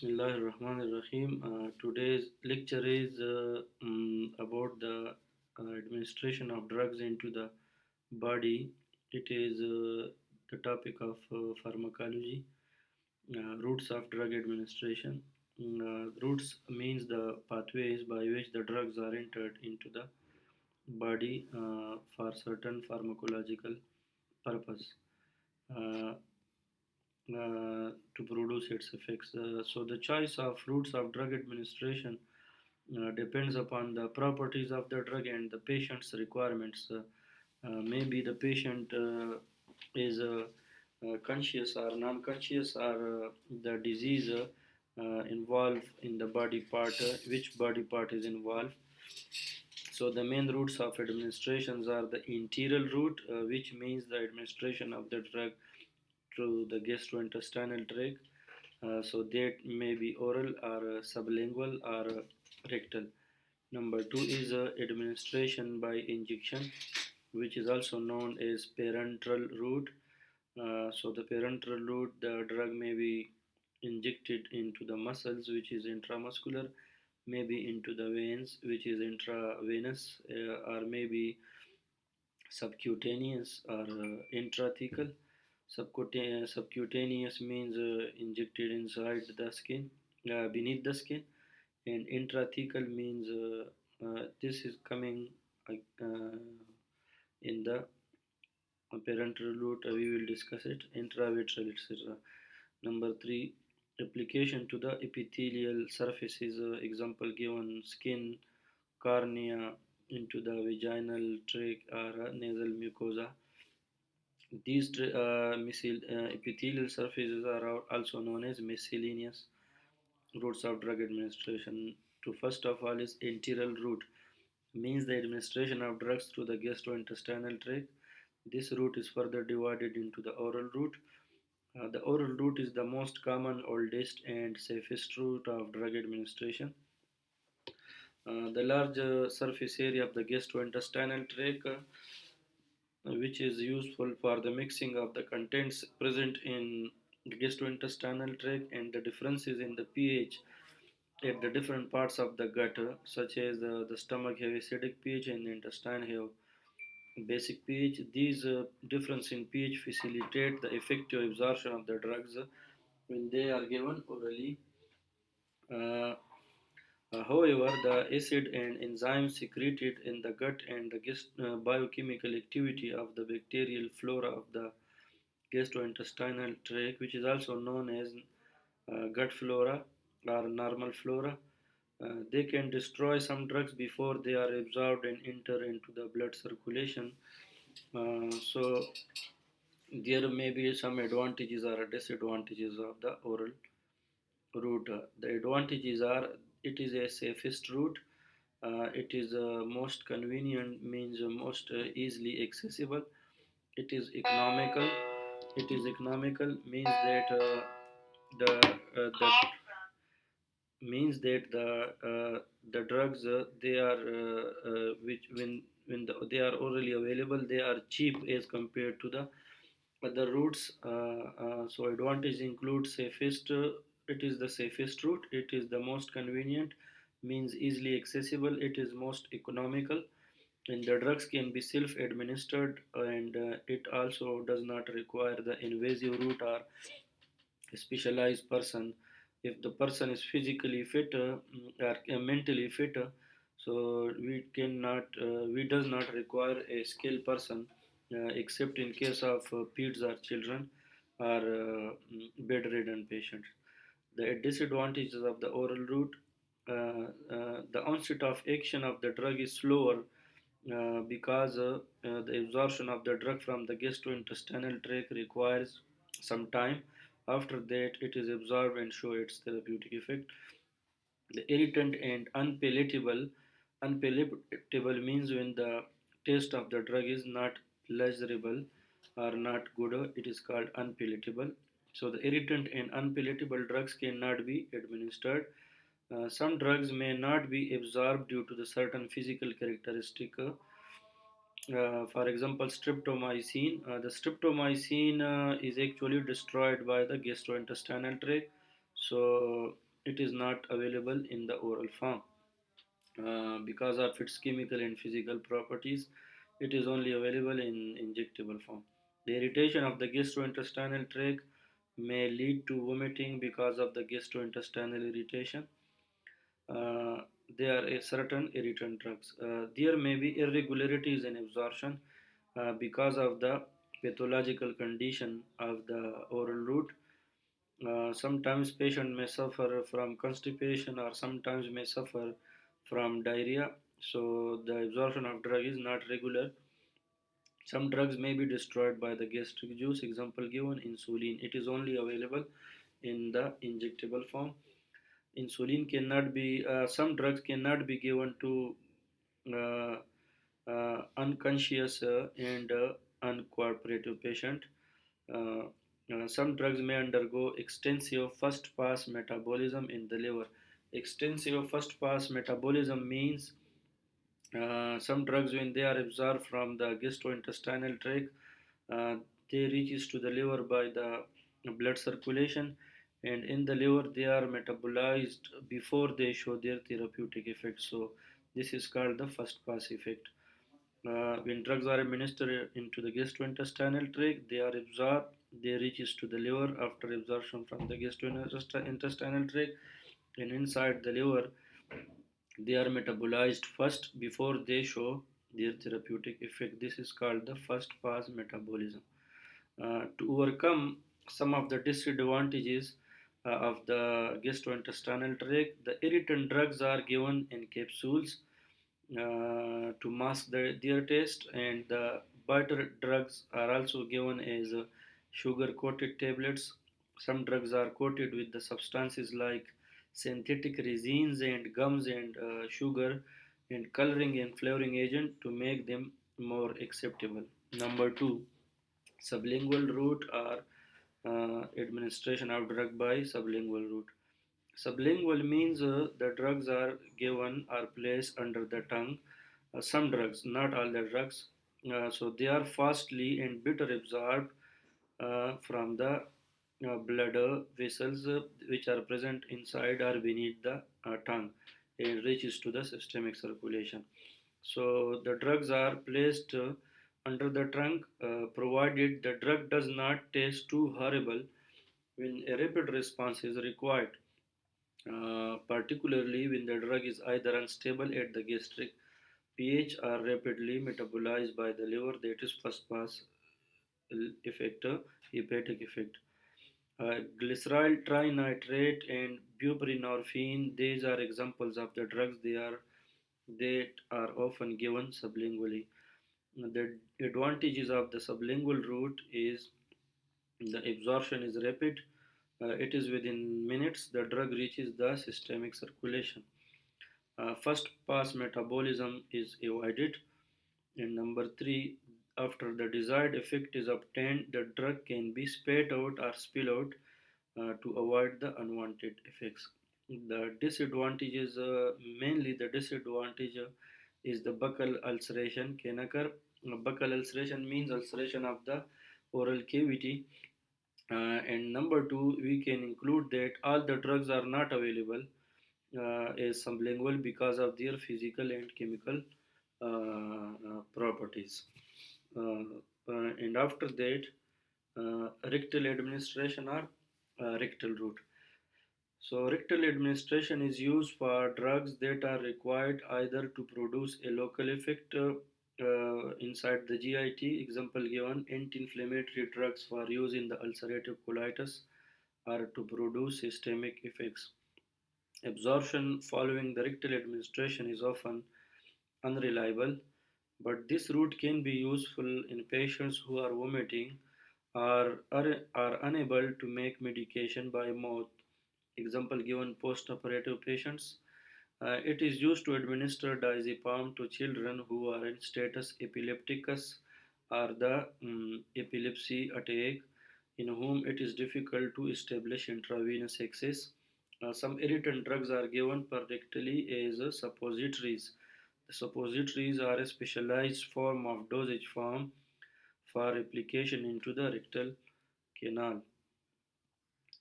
Bismillahirrahmanirrahim. Today's lecture is about the administration of drugs into the body. It is the topic of pharmacology, routes of drug administration. Routes means the pathways by which the drugs are entered into the body for certain pharmacological purpose. Uh, to produce its effects. So the choice of routes of drug administration depends upon the properties of the drug and the patient's requirements. Maybe the patient is conscious or non-conscious, or the disease involved in the body part, which body part is involved. So the main routes of administrations are the enteral route, which means the administration of the drug through the gastrointestinal tract. So that may be oral or sublingual or rectal. Number two is administration by injection, which is also known as parenteral route. So the parenteral route, the drug may be injected into the muscles, which is intramuscular, maybe into the veins, which is intravenous, or maybe subcutaneous or intrathecal. Subcutaneous means injected inside the skin, beneath the skin, and intrathecal means this is coming uh, in the parenteral route. We will discuss it, intravitreal, etc. Number three, application to the epithelial surfaces. Example given: skin, cornea, into the vaginal tract or nasal mucosa. These epithelial surfaces are also known as miscellaneous routes of drug administration. To first of all is enteral route, means the administration of drugs through the gastrointestinal tract. This route is further divided into the oral route. The oral route is the most common, oldest, and safest route of drug administration. The large surface area of the gastrointestinal tract, which is useful for the mixing of the contents present in the gastrointestinal tract, and the differences in the pH at the different parts of the gut, such as the stomach have acidic pH and the intestine have basic pH. These difference in pH facilitate the effective absorption of the drugs when they are given orally. Uh, However, the acid and enzymes secreted in the gut and the biochemical activity of the bacterial flora of the gastrointestinal tract, which is also known as gut flora or normal flora, they can destroy some drugs before they are absorbed and enter into the blood circulation. So there may be some advantages or disadvantages of the oral route. The advantages are it is a safest route. It is most convenient, means most easily accessible. It is economical. It is economical means that the means that the drugs they are which when they are orally available, they are cheap as compared to the other routes. So advantage includes safest. It is the safest route. It is the most convenient, means easily accessible. It is most economical, and the drugs can be self-administered, and it also does not require the invasive route or a specialized person. If the person is physically fit or mentally fit, so we does not require a skilled person, except in case of peds or children or bedridden patients. The disadvantages of the oral route: the onset of action of the drug is slower because the absorption of the drug from the gastrointestinal tract requires some time. After that, it is absorbed and show its therapeutic effect. The irritant and unpalatable. Unpalatable means when the taste of the drug is not pleasurable or not good, it is called unpalatable. So the irritant and unpalatable drugs cannot be administered. Some drugs may not be absorbed due to the certain physical characteristic. For example, streptomycin. The streptomycin is actually destroyed by the gastrointestinal tract. So it is not available in the oral form. Because of its chemical and physical properties, it is only available in injectable form. The irritation of the gastrointestinal tract may lead to vomiting because of the gastrointestinal irritation. Uh, there are certain irritant drugs. There may be irregularities in absorption because of the pathological condition of the oral route. Sometimes patient may suffer from constipation or sometimes may suffer from diarrhea. So the absorption of drug is not regular. Some drugs may be destroyed by the gastric juice. Example given, insulin. It is only available in the injectable form. Insulin cannot be. Some drugs cannot be given to uh, unconscious and uncooperative patient. Uh, some drugs may undergo extensive first pass metabolism in the liver. Extensive first pass metabolism means some drugs, when they are absorbed from the gastrointestinal tract, uh, they reaches to the liver by the blood circulation, and in the liver they are metabolized before they show their therapeutic effect. So this is called the first pass effect. When drugs are administered into the gastrointestinal tract, they are absorbed, they reaches to the liver after absorption from the gastrointestinal tract, and inside the liver they are metabolized first before they show their therapeutic effect. This is called the first pass metabolism. To overcome some of the disadvantages of the gastrointestinal tract, the irritant drugs are given in capsules to mask their taste, and the butter drugs are also given as sugar coated tablets. Some drugs are coated with the substances like synthetic resins and gums and sugar and coloring and flavoring agent to make them more acceptable. Number two, sublingual route or administration of drug by sublingual route. Sublingual means the drugs are given or placed under the tongue. Some drugs, not all the drugs. So they are fastly and bitter absorbed from the blood vessels which are present inside or beneath the tongue and reaches to the systemic circulation. So the drugs are placed under the trunk provided the drug does not taste too horrible when a rapid response is required, particularly when the drug is either unstable at the gastric pH or rapidly metabolized by the liver, that is first pass effect, hepatic effect. Glyceryl trinitrate and buprenorphine, these are examples of the drugs that are often given sublingually. The advantages of the sublingual route is the absorption is rapid. It is within minutes the drug reaches the systemic circulation. First pass metabolism is avoided. And number three, after the desired effect is obtained, the drug can be spat out or spill out to avoid the unwanted effects. The disadvantages, mainly the disadvantage is the buccal ulceration can occur. Buccal ulceration means ulceration of the oral cavity. And number two, we can include that all the drugs are not available as sublingual because of their physical and chemical properties. Uh, and after that, rectal administration or rectal route. So, rectal administration is used for drugs that are required either to produce a local effect inside the GIT, example given, anti-inflammatory drugs for use in the ulcerative colitis, or to produce systemic effects. Absorption following the rectal administration is often unreliable, but this route can be useful in patients who are vomiting or are unable to make medication by mouth. Example given, post-operative patients. It is used to administer diazepam to children who are in status epilepticus or the epilepsy attack, in whom it is difficult to establish intravenous access. Some irritant drugs are given per rectally as suppositories. The suppositories are a specialized form of dosage form for application into the rectal canal.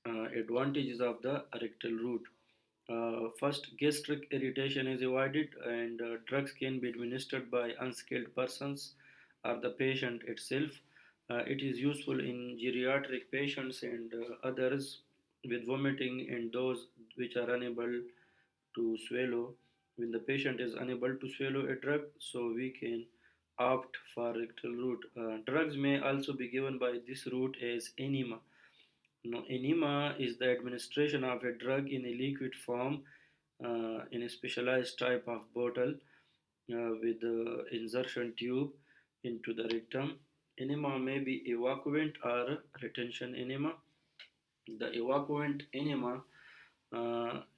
Advantages of the rectal route. First, gastric irritation is avoided, and drugs can be administered by unskilled persons or the patient itself. It is useful in geriatric patients and others with vomiting and those which are unable to swallow. When the patient is unable to swallow a drug, so we can opt for rectal route. Drugs may also be given by this route as enema. Now, enema is the administration of a drug in a liquid form in a specialized type of bottle with the insertion tube into the rectum. Enema may be evacuant or retention enema. The evacuant enema,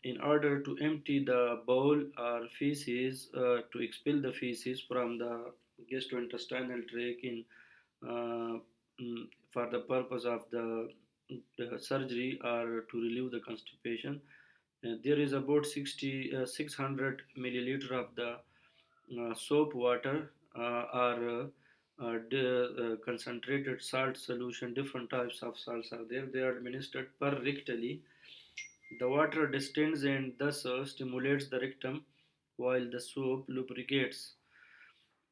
in order to empty the bowel or feces, to expel the feces from the gastrointestinal tract uh, for the purpose of the surgery or to relieve the constipation. There is about 600 milliliter of the soap water or concentrated salt solution. Different types of salts are there. They are administered per rectally. The water distends and thus stimulates the rectum while the soap lubricates.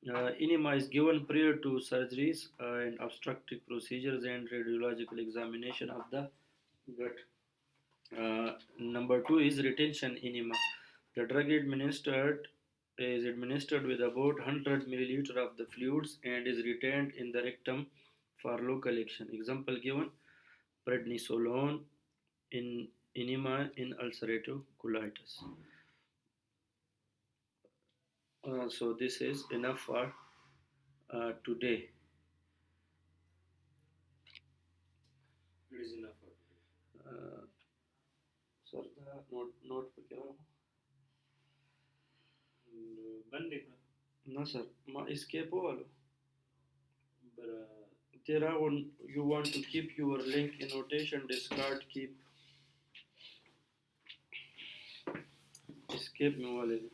Enema is given prior to surgeries and obstructive procedures and radiological examination of the gut. Number two is retention enema. The drug administered is administered with about 100 milliliter of the fluids and is retained in the rectum for local action. Example given: prednisolone in enema in ulcerative colitis. So this is enough for today. It is enough for today. Sir, note पे क्या हो? बंद देखना. No sir, ma escape वालो. There are one you want to keep your link annotation discard keep escape में वाले. Discard.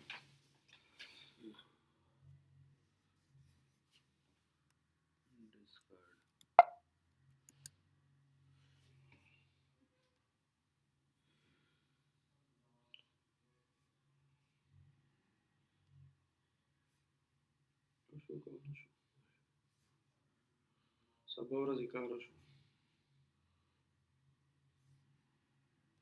Sabora zikaro.